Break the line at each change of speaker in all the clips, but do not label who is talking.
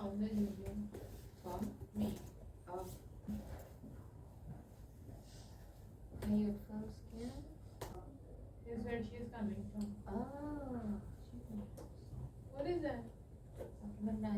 found the video from me. Are you from skin? Here's where she is coming from. Oh. What is that? Banana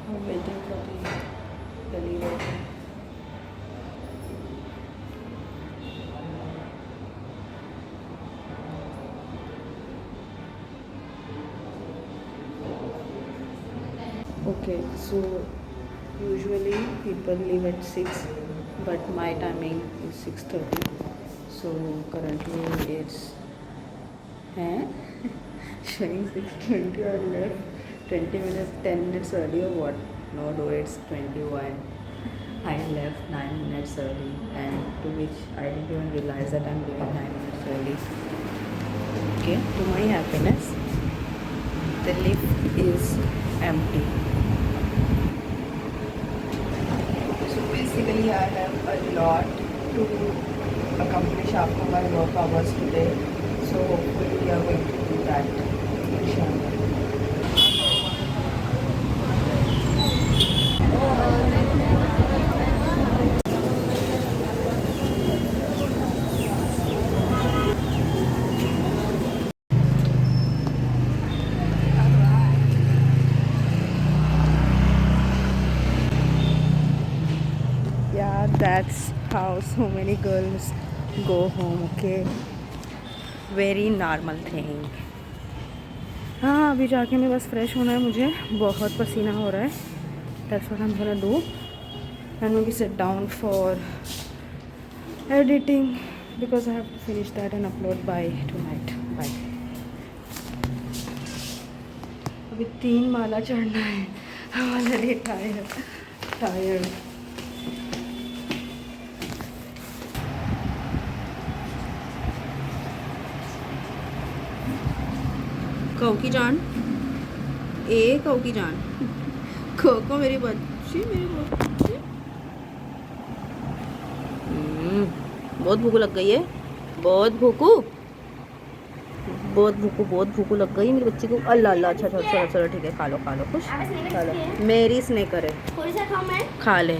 I'm waiting for the delivery. Okay, so usually people leave at 6, but my timing is 6:30. So currently it's showing 6:20 or left 20 minutes, 10 minutes early or what? No, do it's 21. I left 9 minutes early, and to which I didn't even realize that I'm leaving 9 minutes early. Okay, to my happiness, the lift is empty. So basically, I have a lot to accomplish after my work hours today. So hopefully, we are going to do that. Inshallah. Yeah, that's how so many girls go home. Okay, very normal thing. हाँ, अभी जाके मैं बस fresh होना है, मुझे बहुत पसीना हो रहा है. That's what I'm gonna do, and maybe sit down for editing because I have to finish that and upload by tonight. Bye. अभी 3 माला चढ़ना है. I'm already tired. कौ की जान, कौ की जान, को मेरी बच्ची, बहुत भूख लग गई है. बहुत भूख लग गई मेरी बच्ची को. अल्लाह अल्लाह. अच्छा चलो ठीक है, खा लो खुश खा लो. मेरी स्नेकर है, खा ले.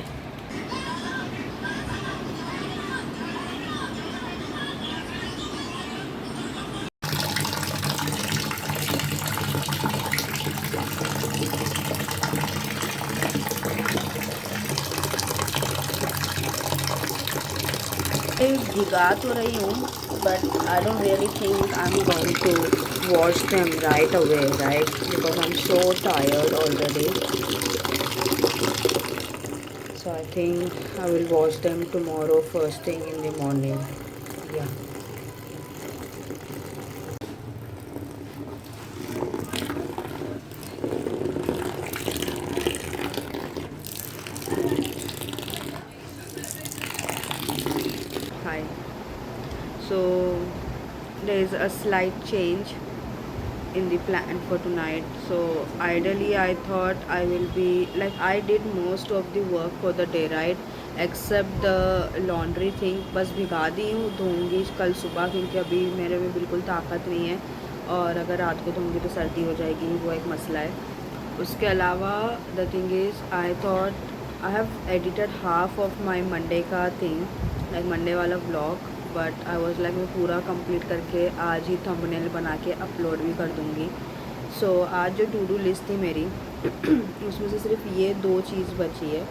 भिगा तो रही हूँ, but I don't really think I'm going to wash them right away, right? Because I'm so tired already. So I think I will wash them tomorrow first thing in the morning. Yeah. Hi. So there is a slight change in the plan for tonight. So ideally I thought I will be like, I did most of the work for the day, right, except the laundry thing. बस भिगा दी हूँ, धोऊंगी कल सुबह क्योंकि अभी मेरे में बिल्कुल ताकत नहीं है, और अगर रात को धोऊंगी तो सर्दी हो जाएगी, वो एक मसला है. उसके अलावा the thing is I thought I have edited half of my Monday का थिंग, लाइक मंडे वाला vlog, but I was like मैं पूरा कंप्लीट करके आज ही थंबनेल बना के अपलोड भी कर दूँगी. सो आज जो टू डू लिस्ट थी मेरी उसमें से सिर्फ ये 2 चीज़ बची है.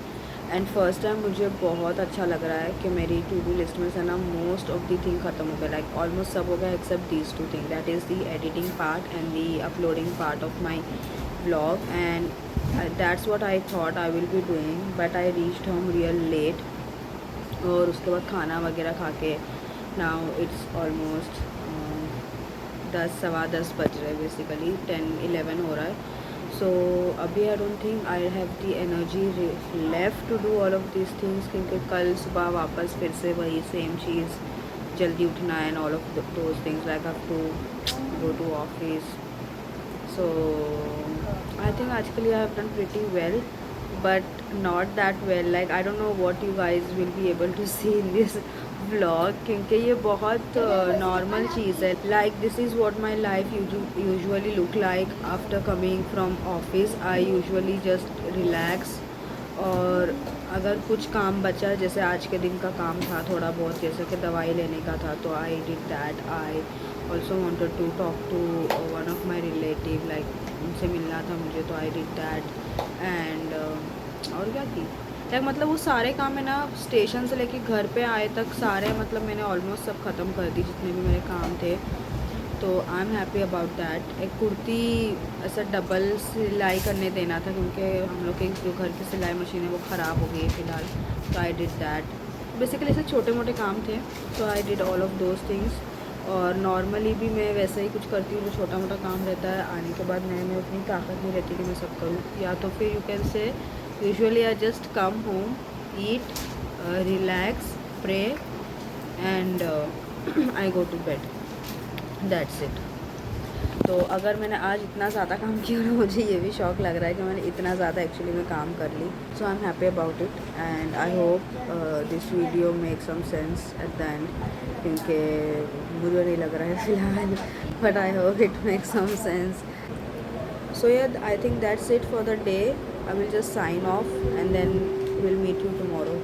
एंड फर्स्ट टाइम मुझे बहुत अच्छा लग रहा है कि मेरी टू डू लिस्ट में से ना मोस्ट ऑफ दी थिंग ख़त्म हो गया, लाइक ऑलमोस्ट सब हो गया except these 2 thing, that is the editing part and the uploading part of my vlog. And that's what I thought I will be doing, but I reached home real late. और उसके बाद खाना वगैरह खा के now it's almost 10 सवा 10 बज रहे, बेसिकली 10-11 हो रहा है. सो अभी I don't think I have the energy left to do all of this things, क्योंकि कल सुबह वापस फिर से वही सेम चीज़ जल्दी उठना and all of those things like have to go to office. So I think actually I have done pretty well, but not that well. Like I don't know what you guys will be able to see in this vlog, क्योंकि ये बहुत normal चीज़ है. Like this is what my life usually look like after coming from office. I usually just relax, और अगर कुछ काम बचा, जैसे आज के दिन का काम था थोड़ा बहुत, जैसे कि दवाई लेने का था, तो I did that. I also wanted to talk to one of my relative, like उनसे मिलना था मुझे, तो आई डिड दैट. एंड और क्या की, लाइक मतलब वो सारे काम है ना, स्टेशन से लेके घर पे आए तक सारे, मतलब मैंने ऑलमोस्ट सब ख़त्म कर दी जितने भी मेरे काम थे. तो आई एम हैप्पी अबाउट दैट. एक कुर्ती ऐसा डबल सिलाई करने देना था, क्योंकि हम लोग की जो घर की सिलाई मशीन है वो ख़राब हो गई है फ़िलहाल. तो आई डिड दैट. बेसिकली ऐसे छोटे मोटे काम थे, तो I did all of those things. और नॉर्मली भी मैं वैसा ही कुछ करती हूँ, जो छोटा मोटा काम रहता है आने के बाद मैं उतनी ताकत नहीं रहती कि मैं सब करूँ. या तो फिर you can say usually I just come home, eat, relax, pray and I go to bed. That's it. तो अगर मैंने आज इतना ज़्यादा काम किया ना, मुझे ये भी शौक लग रहा है कि मैंने इतना ज़्यादा एक्चुअली में काम कर ली. So I am happy about it and I hope this video make some sense at the end, क्योंकि मुझे नहीं लग रहा है फ़िलहाल, but I hope it make some sense. So yeah, I think that's it for the day. I will just sign off and then we'll meet you tomorrow.